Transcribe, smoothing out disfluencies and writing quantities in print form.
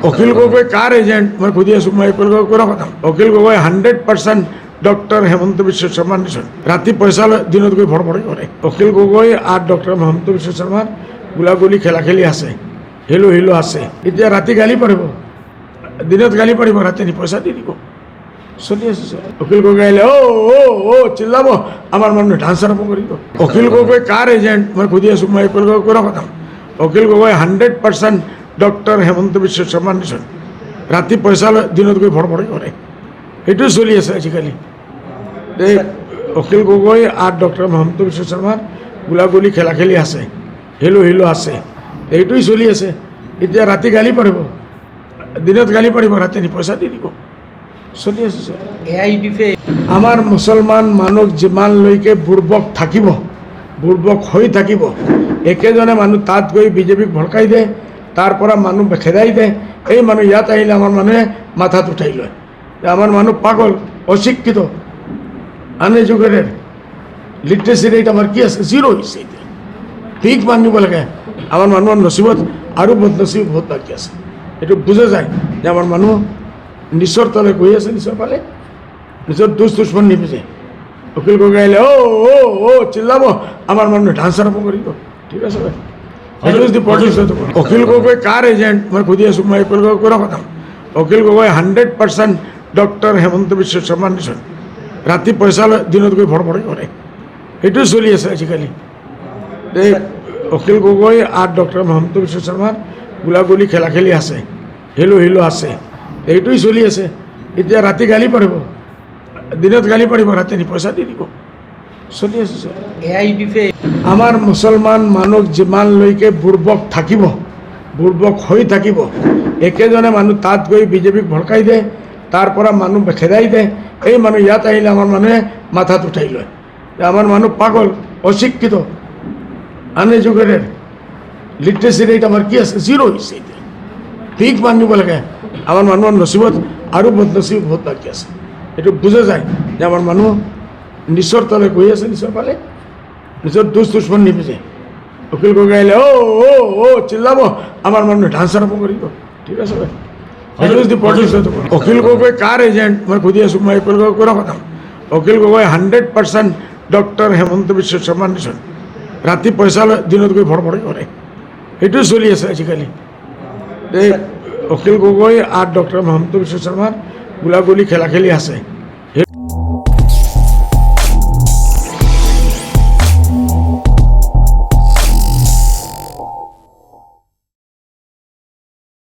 অখিল গগৈ কাৰ agent মই সুধি আছোঁ, মই অখিল গগৈৰ কথা। অখিল গগৈ 100% ডক্টৰ হেমন্ত বিশ্ব শৰ্মাৰ নিচিনা ৰাতি পইচা লৈ দিনত গৈ ভৰভৰি কৰে। অখিল গগৈ আৰু ডক্টৰ হেমন্ত বিশ্ব শৰ্মাৰ গোলাগুলি খেলি আছে, হিলো আছে। এতিয়া ৰাতি গালি পাৰিব, দিনত গালি পাৰিব, ৰাতি পইচা দি দিব। চলি আছে স্যার। অখিল গগৈ আহিলে ও চিল্লাব, আমার মানুষ ডান্স আরম্ভ করিব। অখিল গগৈ কাৰ এজেণ্ট মই সুধি আছোঁ, মই অখিল গগৈৰ কথা। অখিল গগৈ 100% ডক্টৰ হেমন্ত বিশ্ব শৰ্মাৰ নিচিনা ৰাতি পইচা লৈ দিনত গৈ ভৰভৰি কৰে। সেইটোৱে চলি আছে আজিকালি। এই অখিল গগৈ আৰু ডক্টৰ হেমন্ত বিশ্ব শৰ্মাৰ গোলাগুলি খেলি আছে, হিলো আছে। এইটোৱে চলি আছে। এতিয়া ৰাতি গালি পাৰিব, দিনত গালি পাৰিব, ৰাতি পইচা দি দিব। চলি আছে স্যাৰ। আমাৰ মুছলমান মানুহ যিমানলৈকে বুৰ্বক থাকিব, বুৰ্বক হৈ থাকিব, একেজনে মানুহ তাত গৈ বিজেপিক ভড়কাই দিয়ে, তাৰ পৰা মানুহ খেদাই দিয়ে। এই মানুহ ইয়াত আহিলে আমাৰ মানুহে মাথাত উঠাই লয়। আমাৰ মানুহ পাগল, অশিক্ষিত, আনএডুকেটেড, লিটাৰেচি ৰেট আমাৰ কি আছে, 0 হৈছে। এতিয়া ঠিক মানিব লাগে। আমাৰ মানুহৰ নচিবত আৰু বদনচিব বহুত বাকী আছে। এইটো বুজা যায় যে আমাৰ মানুহ নিচৰ তলে গৈ আছে, নিচৰ ফালে নিজৰ দুশ্মন নিবিজে। অখিল গগৈ আহিলে ও চিল্লাব, আমাৰ মানুহ ডান্স আৰম্ভ কৰিব। ঠিক আছে ভাই, অখিল গগৈ কাৰ এজেণ্ট মই সুধি আছোঁ, মই অখিল গগৈৰ কথা। অখিল গগৈ 100% ডক্টৰ হেমন্ত বিশ্ব শৰ্মাৰ নিচিনা ৰাতি পইচা লৈ দিনত গৈ ভৰভৰি কৰে। সেইটোৱে চলি আছে আজিকালি। এই অখিল গগৈ আৰু ডক্টৰ হেমন্ত বিশ্ব শৰ্মাৰ গোলাগুলি খেলি আছে, হিলো আছে। এইটোৱে চলি আছে। এতিয়া ৰাতি গালি পাৰিব, দিনত গালি পাৰিব, ৰাতি পইচা দি দিব। চলি আছে স্যাৰ। আমাৰ মুছলমান মানুহ যিমানলৈকে বুৰ্বক থাকিব, বুৰ্বক হৈ থাকিব, একেজনে মানুহ তাত গৈ বিজেপিক ভড়কাই দিয়ে, তাৰ পৰা মানুহ খেদাই দিয়ে। এই মানুহ ইয়াত আহিলে আমাৰ মানুহে মাথাত উঠাই লয়। আমাৰ মানুহ পাগল, অশিক্ষিত, আনএডুকেটেড, লিটাৰেচি ৰেট আমাৰ কি আছে, 0 হৈছে। এতিয়া ঠিক মানিব লাগে। আমাৰ মানুহৰ নচিবত আৰু বদনচিব বহুত বাকী আছে। এইটো বুজা যায় যে আমাৰ মানুহ নিচৰ তলে গৈ আছে, নিচৰ ফালে নিজৰ দুশ্মন নিবিজে। অখিল গগৈ আহিলে ও চিল্লাব, আমাৰ মানুহ ডান্স আৰম্ভ কৰিব। ঠিক আছে ভাই। অখিল গগৈ কাৰ এজেণ্ট মই সুধি আছোঁ, মই অখিল গগৈৰ কথা। অখিল গগৈ 100% ডক্টৰ হেমন্ত বিশ্ব শৰ্মাৰ নিচিনা ৰাতি পইচা লৈ দিনত গৈ ভৰভৰি কৰে। সেইটোৱে চলি আছে আজিকালি। এই অখিল গগৈ আৰু ডক্টৰ হেমন্ত বিশ্ব শৰ্মাৰ গোলাগুলি খেলি আছে,